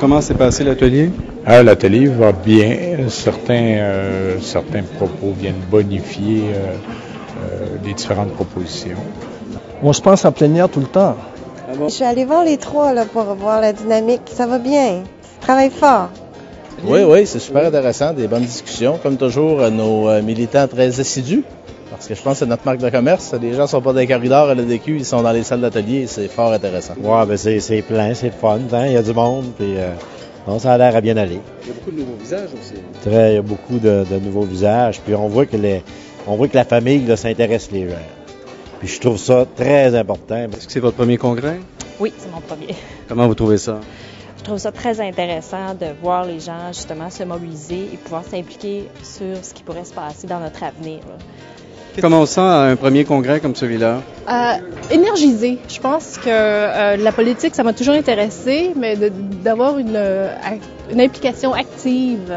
comment s'est passé l'atelier? L'atelier va bien. Certains propos viennent bonifier les différentes propositions. On se passe en plénière tout le temps. Ah bon? Je suis allée voir les trois là, pour voir la dynamique. Ça va bien. Ils travaillent fort. Oui, c'est super intéressant. Des bonnes discussions. Comme toujours, nos militants très assidus. Parce que je pense que c'est notre marque de commerce. Les gens ne sont pas dans les corridors à l'EDQ, ils sont dans les salles d'atelier. C'est fort intéressant. Ouais, ben c'est plein, c'est fun. Hein? Il y a du monde, puis ça a l'air à bien aller. Il y a beaucoup de nouveaux visages aussi. Il y a beaucoup de nouveaux visages. Puis on voit que la famille là, s'intéresse les gens. Puis je trouve ça très important. Est-ce que c'est votre premier congrès? Oui, c'est mon premier. Comment vous trouvez ça? Je trouve ça très intéressant de voir les gens justement se mobiliser et pouvoir s'impliquer sur ce qui pourrait se passer dans notre avenir. Là. Comment on sent à un premier congrès comme celui-là? Énergisé. Je pense que la politique, ça m'a toujours intéressé, mais d'avoir une implication active,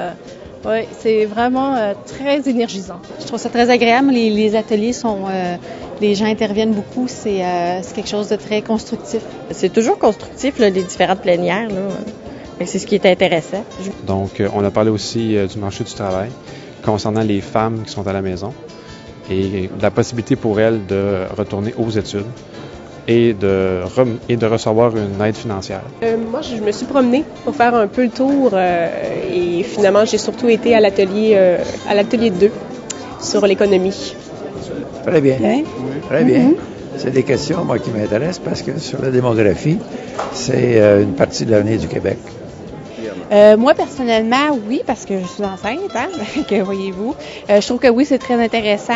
c'est vraiment très énergisant. Je trouve ça très agréable. Les ateliers sont... les gens interviennent beaucoup. C'est quelque chose de très constructif. C'est toujours constructif, là, les différentes plénières. Là. C'est ce qui est intéressant. Donc, on a parlé aussi du marché du travail concernant les femmes qui sont à la maison et de la possibilité pour elles de retourner aux études et de recevoir une aide financière. Moi, je me suis promenée pour faire un peu le tour et finalement, j'ai surtout été à l'atelier 2 sur l'économie. Très bien. Très bien. C'est des questions, moi, qui m'intéressent parce que sur la démographie, c'est une partie de l'avenir du Québec. Moi, personnellement, oui, parce que je suis enceinte, hein, que voyez-vous. Je trouve que oui, c'est très intéressant.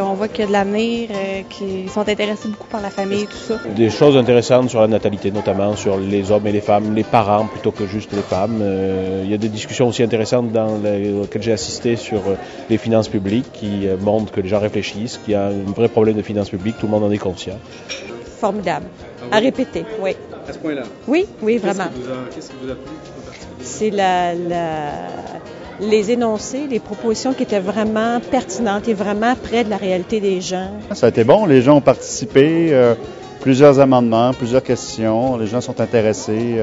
On voit qu'il y a de l'avenir, qu'ils sont intéressés beaucoup par la famille et tout ça. Des choses intéressantes sur la natalité, notamment sur les hommes et les femmes, les parents plutôt que juste les femmes. Il y a des discussions aussi intéressantes auxquelles j'ai assisté sur les finances publiques qui montrent que les gens réfléchissent, qu'il y a un vrai problème de finances publiques, tout le monde en est conscient. Formidable. À répéter, oui. À ce point-là? Oui, vraiment. Qu'est-ce qui vous a plu? C'est les énoncés, les propositions qui étaient vraiment pertinentes et vraiment près de la réalité des gens. Ça a été bon, les gens ont participé, plusieurs amendements, plusieurs questions, les gens sont intéressés.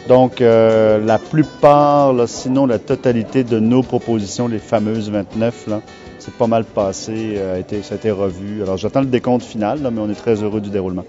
Donc, la plupart, là, sinon la totalité de nos propositions, les fameuses 29, là, c'est pas mal passé, ça a été revu. Alors, j'attends le décompte final, là, mais on est très heureux du déroulement.